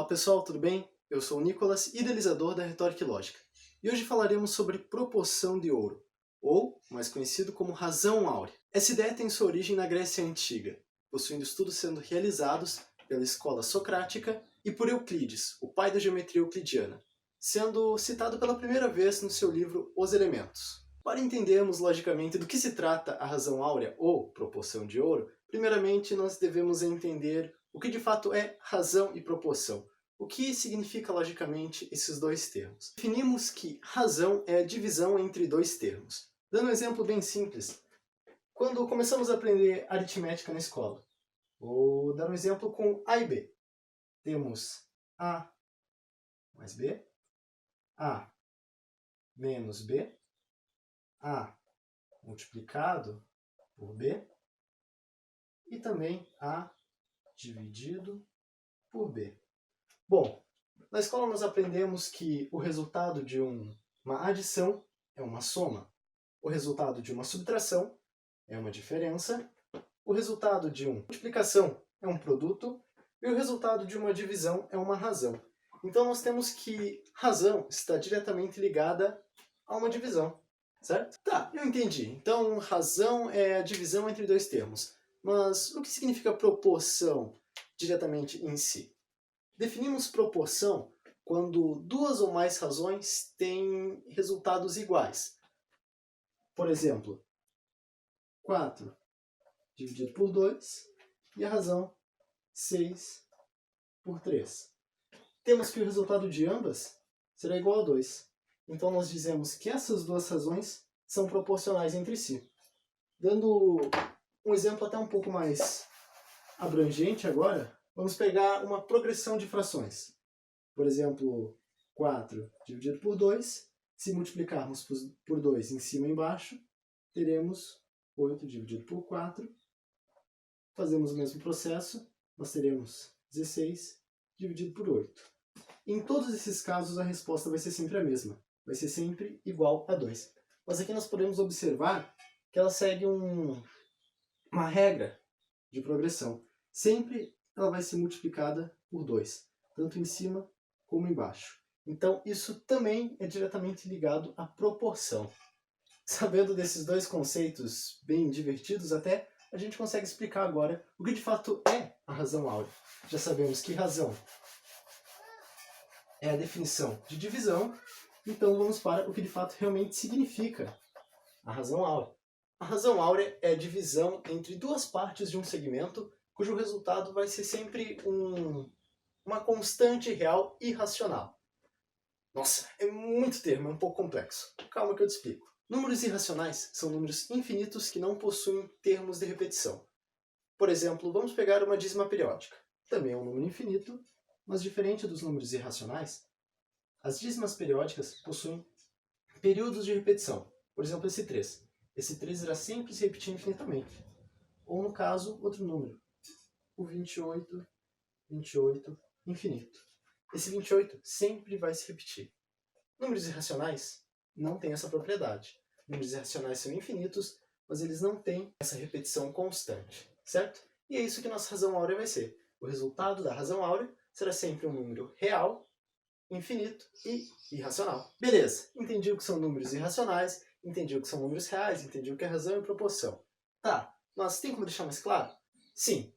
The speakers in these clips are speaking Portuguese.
Olá pessoal, tudo bem? Eu sou o Nicolas, idealizador da Retórica e Lógica. E hoje falaremos sobre proporção de ouro, ou, mais conhecido como razão áurea. Essa ideia tem sua origem na Grécia Antiga, possuindo estudos sendo realizados pela escola socrática e por Euclides, o pai da geometria euclidiana, sendo citado pela primeira vez no seu livro Os Elementos. Para entendermos logicamente do que se trata a razão áurea, ou proporção de ouro, primeiramente nós devemos entender o que de fato é razão e proporção. O que significa logicamente esses dois termos? Definimos que razão é a divisão entre dois termos. Dando um exemplo bem simples, quando começamos a aprender aritmética na escola, vou dar um exemplo com A e B. Temos A mais B, A menos B, A multiplicado por B e também A dividido por B. Bom, na escola nós aprendemos que o resultado de uma adição é uma soma, o resultado de uma subtração é uma diferença, o resultado de uma multiplicação é um produto e o resultado de uma divisão é uma razão. Então nós temos que razão está diretamente ligada a uma divisão, certo? Tá, eu entendi. Então razão é a divisão entre dois termos. Mas o que significa proporção diretamente em si? Definimos proporção quando duas ou mais razões têm resultados iguais. Por exemplo, 4 dividido por 2 e a razão 6 por 3. Temos que o resultado de ambas será igual a 2. Então nós dizemos que essas duas razões são proporcionais entre si. Dando um exemplo até um pouco mais abrangente agora, vamos pegar uma progressão de frações. Por exemplo, 4 dividido por 2, se multiplicarmos por 2 em cima e embaixo, teremos 8 dividido por 4. Fazemos o mesmo processo, nós teremos 16 dividido por 8. Em todos esses casos, a resposta vai ser sempre a mesma. Vai ser sempre igual a 2. Mas aqui nós podemos observar que ela segue uma regra de progressão. Sempre ela vai ser multiplicada por 2, tanto em cima como embaixo. Então isso também é diretamente ligado à proporção. Sabendo desses dois conceitos bem divertidos até, a gente consegue explicar agora o que de fato é a razão áurea. Já sabemos que razão é a definição de divisão, então vamos para o que de fato realmente significa a razão áurea. A razão áurea é a divisão entre duas partes de um segmento cujo resultado vai ser sempre uma constante real irracional. Nossa, é muito termo, é um pouco complexo. Calma que eu te explico. Números irracionais são números infinitos que não possuem termos de repetição. Por exemplo, vamos pegar uma dízima periódica. Também é um número infinito, mas diferente dos números irracionais, as dízimas periódicas possuem períodos de repetição. Por exemplo, esse 3. Esse 3 irá sempre se repetir infinitamente. Ou, no caso, outro número. O 28, infinito. Esse 28 sempre vai se repetir. Números irracionais não têm essa propriedade. Números irracionais são infinitos, mas eles não têm essa repetição constante, certo? E é isso que nossa razão áurea vai ser. O resultado da razão áurea será sempre um número real, infinito e irracional. Beleza, entendi o que são números irracionais, entendi o que são números reais, entendi o que é razão e proporção. Tá, mas tem como deixar mais claro? Sim.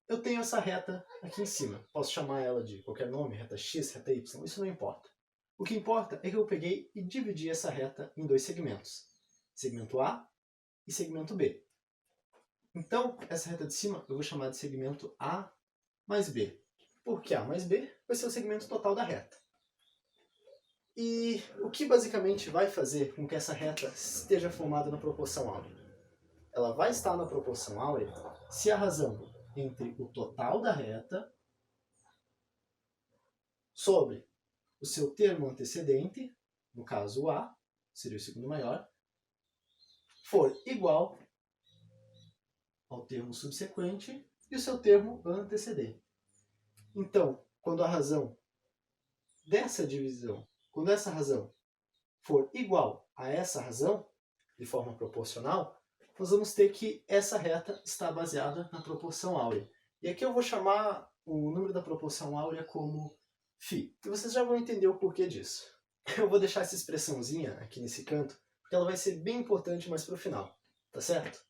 Eu tenho essa reta aqui em cima. Posso chamar ela de qualquer nome, reta x, reta y, isso não importa. O que importa é que eu peguei e dividi essa reta em dois segmentos. Segmento A e segmento B. Então, essa reta de cima eu vou chamar de segmento A mais B. Porque A mais B vai ser o segmento total da reta. E o que basicamente vai fazer com que essa reta esteja formada na proporção áurea? Ela vai estar na proporção áurea se a razão entre o total da reta sobre o seu termo antecedente, no caso o A, seria o segundo maior, for igual ao termo subsequente e o seu termo antecedente. Então, quando a razão dessa divisão, quando essa razão for igual a essa razão, de forma proporcional, nós vamos ter que essa reta está baseada na proporção áurea. E aqui eu vou chamar o número da proporção áurea como φ. E vocês já vão entender o porquê disso. Eu vou deixar essa expressãozinha aqui nesse canto, porque ela vai ser bem importante mais para o final, tá certo?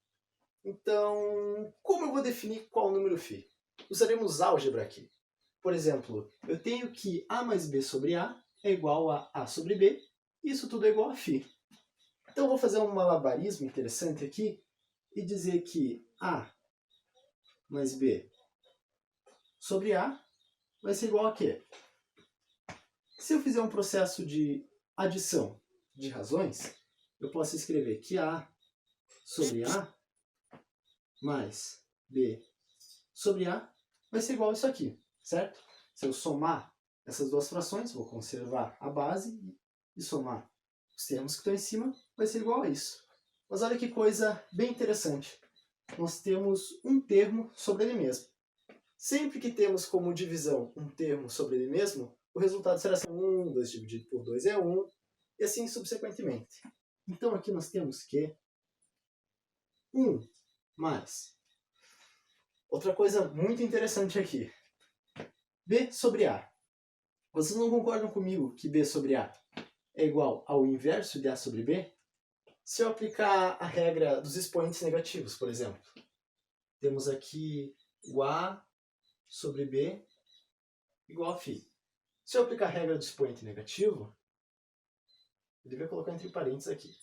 Então, como eu vou definir qual número φ? Usaremos álgebra aqui. Por exemplo, eu tenho que A mais B sobre A é igual a A sobre B, e isso tudo é igual a φ. Então eu vou fazer um malabarismo interessante aqui e dizer que A mais B sobre A vai ser igual a quê? Se eu fizer um processo de adição de razões, eu posso escrever que A sobre A mais B sobre A vai ser igual a isso aqui, certo? Se eu somar essas duas frações, vou conservar a base e somar os termos que estão em cima, vai ser igual a isso. Mas olha que coisa bem interessante. Nós temos um termo sobre ele mesmo. Sempre que temos como divisão um termo sobre ele mesmo, o resultado será 1, 2 dividido por 2 é 1, e assim subsequentemente. Então aqui nós temos que 1 mais. Outra coisa muito interessante aqui. B sobre A. Vocês não concordam comigo que B sobre A é igual ao inverso de A sobre B? Se eu aplicar a regra dos expoentes negativos, por exemplo, temos aqui o A sobre B igual a φ. Se eu aplicar a regra do expoente negativo, eu devia colocar entre parênteses aqui,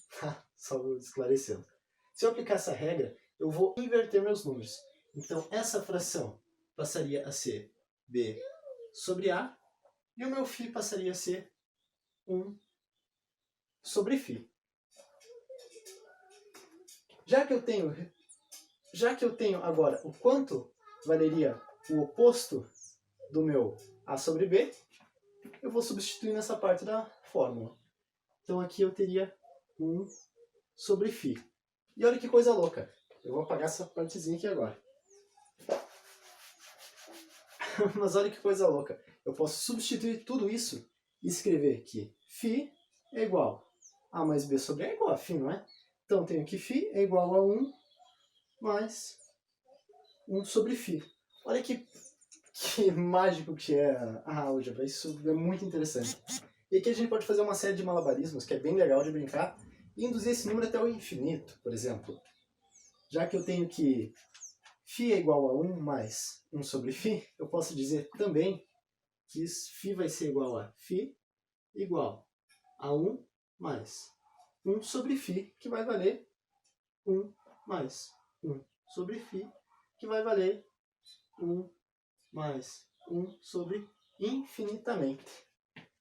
só esclarecendo. Se eu aplicar essa regra, eu vou inverter meus números. Então essa fração passaria a ser B sobre A, e o meu φ passaria a ser 1 sobre φ. Já que eu tenho agora o quanto valeria o oposto do meu A sobre B, eu vou substituir nessa parte da fórmula. Então aqui eu teria 1 sobre φ. E olha que coisa louca. Eu vou apagar essa partezinha aqui agora. Mas olha que coisa louca. Eu posso substituir tudo isso e escrever que φ é igual a mais b sobre a é igual a φ, não é? Então eu tenho que φ é igual a 1 mais 1 sobre φ. Olha que mágico que é a álgebra. Isso é muito interessante. E aqui a gente pode fazer uma série de malabarismos que é bem legal de brincar e induzir esse número até o infinito, por exemplo. Já que eu tenho que φ é igual a 1 mais 1 sobre φ, eu posso dizer também que φ vai ser igual a φ igual a 1 mais 1 sobre φ, que vai valer 1 mais 1 sobre φ, que vai valer 1 mais 1 sobre infinitamente.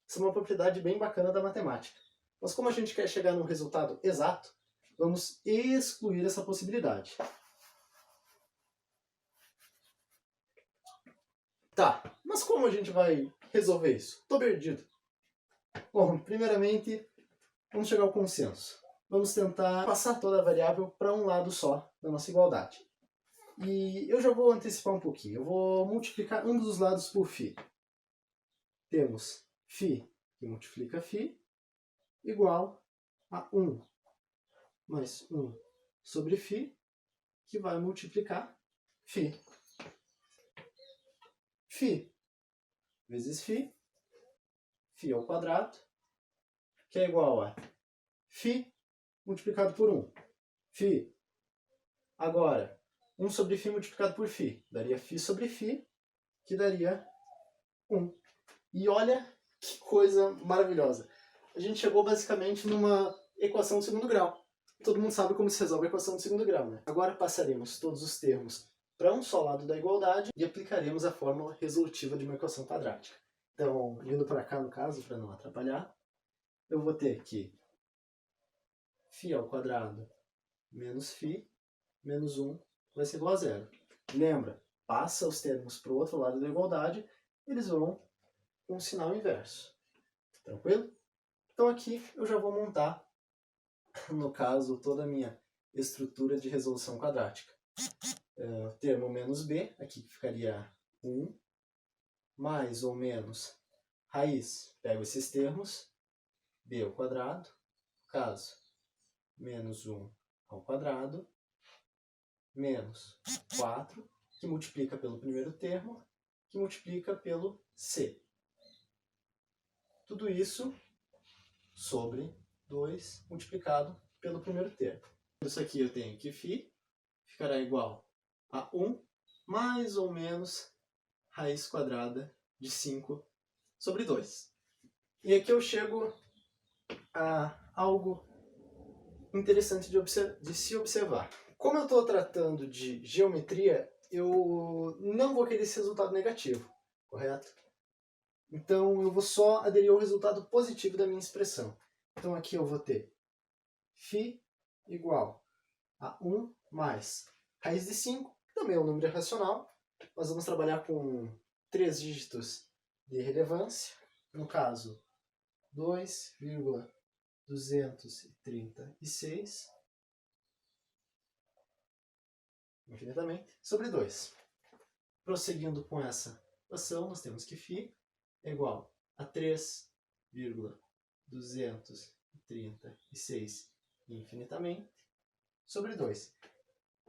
Essa é uma propriedade bem bacana da matemática. Mas como a gente quer chegar num resultado exato, vamos excluir essa possibilidade. Tá, mas como a gente vai resolver isso? Estou perdido. Bom, primeiramente, vamos chegar ao consenso. Vamos tentar passar toda a variável para um lado só da nossa igualdade. E eu já vou antecipar um pouquinho. Eu vou multiplicar ambos os lados por φ. Temos φ que multiplica φ igual a 1 mais 1 sobre φ, que vai multiplicar φ. φ vezes φ, φ ao quadrado, que é igual a φ multiplicado por 1. φ. Agora, 1 sobre φ multiplicado por φ, daria φ sobre φ, que daria 1. E olha que coisa maravilhosa. A gente chegou basicamente numa equação de segundo grau. Todo mundo sabe como se resolve a equação de segundo grau, né? Agora passaremos todos os termos para um só lado da igualdade e aplicaremos a fórmula resolutiva de uma equação quadrática. Então, vindo para cá no caso, para não atrapalhar, eu vou ter que φ ao quadrado menos φ menos 1 vai ser igual a zero. Lembra, passa os termos para o outro lado da igualdade, eles vão com um sinal inverso. Tranquilo? Então aqui eu já vou montar, no caso, toda a minha estrutura de resolução quadrática. Termo menos b, aqui ficaria 1, mais ou menos raiz, pego esses termos, b ao quadrado, no caso, menos 1 ao quadrado, menos 4, que multiplica pelo primeiro termo, que multiplica pelo C. Tudo isso sobre 2 multiplicado pelo primeiro termo. Isso aqui eu tenho que φ ficará igual a 1 mais ou menos raiz quadrada de 5 sobre 2. E aqui eu chego a algo interessante de se observar. Como eu estou tratando de geometria, eu não vou querer esse resultado negativo, correto? Então eu vou só aderir ao resultado positivo da minha expressão. Então aqui eu vou ter φ igual a 1 mais raiz de 5, que também é um número irracional. Nós vamos trabalhar com 3 dígitos de relevância, no caso 2,236 infinitamente sobre 2. Prosseguindo com essa equação, nós temos que φ é igual a 3,236 infinitamente sobre 2.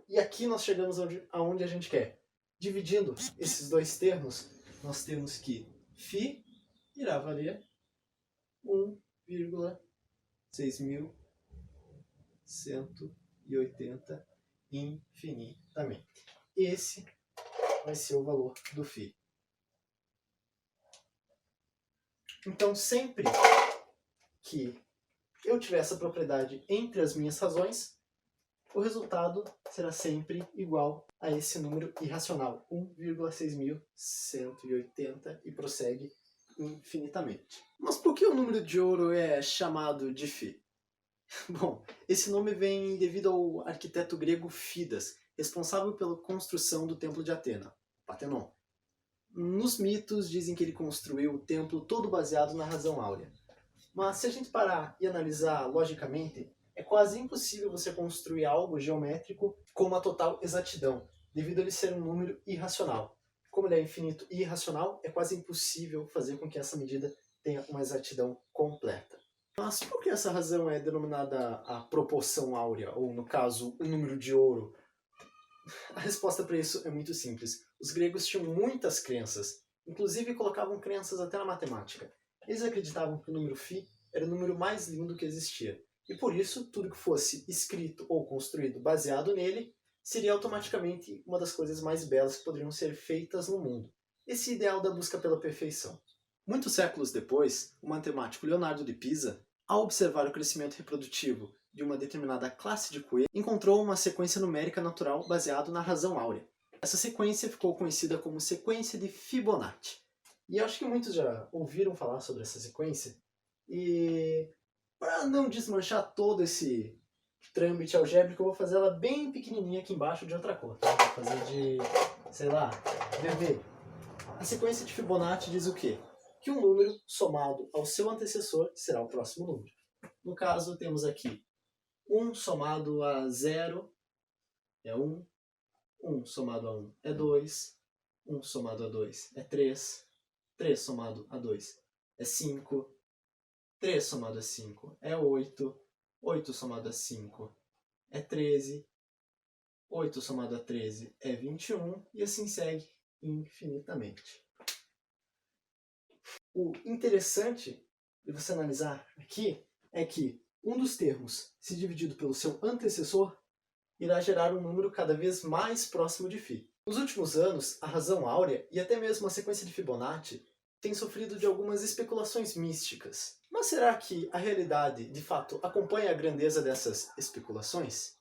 E aqui nós chegamos aonde a gente quer. Dividindo esses dois termos, nós temos que φ irá valer 1,6180 infinitamente. Esse vai ser o valor do φ. Então, sempre que eu tiver essa propriedade entre as minhas razões, o resultado será sempre igual a esse número irracional, 1,6180, e prossegue infinitamente. Mas por que o número de ouro é chamado de φ? Bom, esse nome vem devido ao arquiteto grego Fidas, responsável pela construção do Templo de Atena, Partenon. Nos mitos dizem que ele construiu o templo todo baseado na razão áurea. Mas se a gente parar e analisar logicamente, é quase impossível você construir algo geométrico com uma total exatidão, devido a ele ser um número irracional. Como ele é infinito e irracional, é quase impossível fazer com que essa medida tenha uma exatidão completa. Mas por que essa razão é denominada a proporção áurea, ou no caso, o número de ouro? A resposta para isso é muito simples. Os gregos tinham muitas crenças, inclusive colocavam crenças até na matemática. Eles acreditavam que o número φ era o número mais lindo que existia, e por isso, tudo que fosse escrito ou construído baseado nele seria automaticamente uma das coisas mais belas que poderiam ser feitas no mundo. Esse ideal da busca pela perfeição. Muitos séculos depois, o matemático Leonardo de Pisa, ao observar o crescimento reprodutivo de uma determinada classe de coelhos, encontrou uma sequência numérica natural baseada na razão áurea. Essa sequência ficou conhecida como sequência de Fibonacci. E acho que muitos já ouviram falar sobre essa sequência. E para não desmanchar todo esse trâmite algébrico, eu vou fazer ela bem pequenininha aqui embaixo de outra cor. Tá? Vou fazer de, sei lá, vermelho. A sequência de Fibonacci diz o quê? Que um número somado ao seu antecessor será o próximo número. No caso, temos aqui 1 somado a 0 é 1, 1 somado a 1 é 2, 1 somado a 2 é 3, 3 somado a 2 é 5, 3 somado a 5 é 8, 8 somado a 5 é 13, 8 somado a 13 é 21, e assim segue infinitamente. O interessante de você analisar aqui é que um dos termos, se dividido pelo seu antecessor, irá gerar um número cada vez mais próximo de φ. Nos últimos anos, a razão áurea e até mesmo a sequência de Fibonacci têm sofrido de algumas especulações místicas. Mas será que a realidade, de fato, acompanha a grandeza dessas especulações?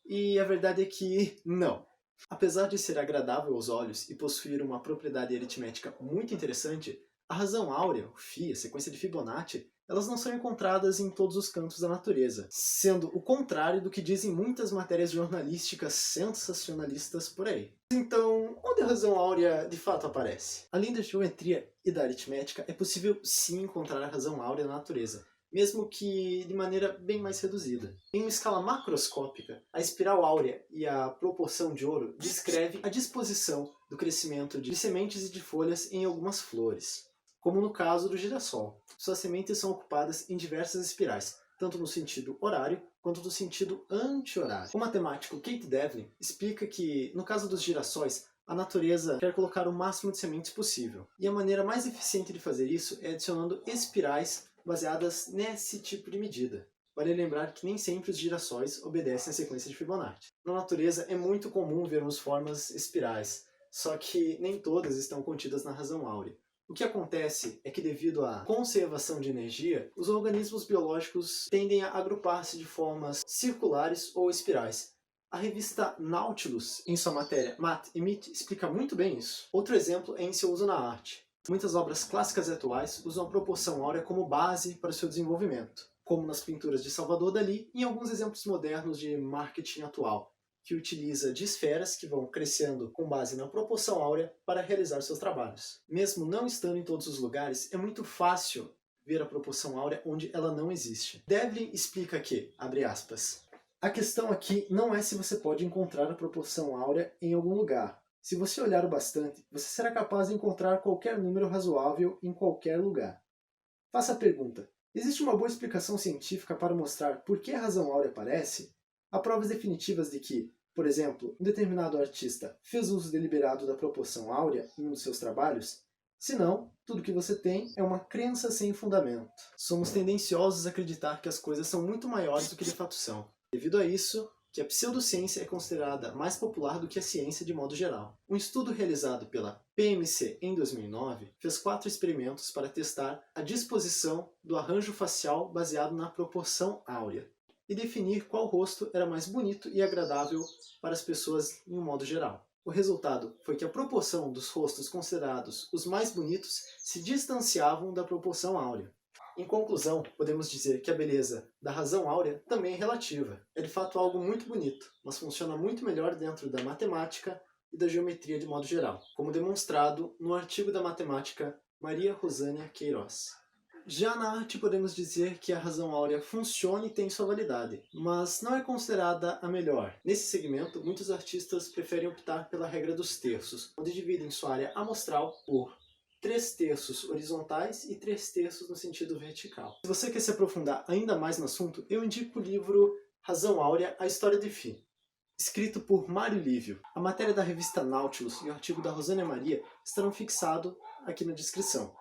E a verdade é que não. Apesar de ser agradável aos olhos e possuir uma propriedade aritmética muito interessante, a razão áurea, o φ, a sequência de Fibonacci, elas não são encontradas em todos os campos da natureza, sendo o contrário do que dizem muitas matérias jornalísticas sensacionalistas por aí. Então, onde a razão áurea de fato aparece? Além da geometria e da aritmética, é possível sim encontrar a razão áurea na natureza, mesmo que de maneira bem mais reduzida. Em uma escala macroscópica, a espiral áurea e a proporção de ouro descreve a disposição do crescimento de sementes e de folhas em algumas flores, como no caso do girassol. Suas sementes são ocupadas em diversas espirais, tanto no sentido horário quanto no sentido anti-horário. O matemático Kate Devlin explica que, no caso dos girassóis, A natureza quer colocar o máximo de sementes possível, e a maneira mais eficiente de fazer isso é adicionando espirais baseadas nesse tipo de medida. Vale lembrar que nem sempre os girassóis obedecem à sequência de Fibonacci. Na natureza é muito comum vermos formas espirais, só que nem todas estão contidas na razão áurea. O que acontece é que, devido à conservação de energia, os organismos biológicos tendem a agrupar-se de formas circulares ou espirais. A revista Nautilus, em sua matéria Math e Myth, explica muito bem isso. Outro exemplo é em seu uso na arte. Muitas obras clássicas atuais usam a proporção áurea como base para o seu desenvolvimento, como nas pinturas de Salvador Dalí e em alguns exemplos modernos de marketing atual, que utiliza de esferas que vão crescendo com base na proporção áurea para realizar seus trabalhos. Mesmo não estando em todos os lugares, é muito fácil ver a proporção áurea onde ela não existe. Devlin explica que, abre aspas, a questão aqui não é se você pode encontrar a proporção áurea em algum lugar. Se você olhar o bastante, você será capaz de encontrar qualquer número razoável em qualquer lugar. Faça a pergunta: existe uma boa explicação científica para mostrar por que a razão áurea aparece? Há provas definitivas de que, por exemplo, um determinado artista fez uso deliberado da proporção áurea em um de seus trabalhos? Se não, tudo que você tem é uma crença sem fundamento. Somos tendenciosos a acreditar que as coisas são muito maiores do que de fato são. Devido a isso, que a pseudociência é considerada mais popular do que a ciência de modo geral. Um estudo realizado pela PMC em 2009 fez 4 experimentos para testar a disposição do arranjo facial baseado na proporção áurea e definir qual rosto era mais bonito e agradável para as pessoas em um modo geral. O resultado foi que a proporção dos rostos considerados os mais bonitos se distanciavam da proporção áurea. Em conclusão, podemos dizer que a beleza da razão áurea também é relativa. É de fato algo muito bonito, mas funciona muito melhor dentro da matemática e da geometria de modo geral, como demonstrado no artigo da matemática Maria Rosânia Queiroz. Já na arte podemos dizer que a razão áurea funciona e tem sua validade, mas não é considerada a melhor. Nesse segmento, muitos artistas preferem optar pela regra dos terços, onde dividem sua área amostral por 3 terços horizontais e 3 terços no sentido vertical. Se você quer se aprofundar ainda mais no assunto, eu indico o livro Razão Áurea, a História de Phi, escrito por Mário Lívio. A matéria da revista Nautilus e o artigo da Rosânia Maria estarão fixados aqui na descrição.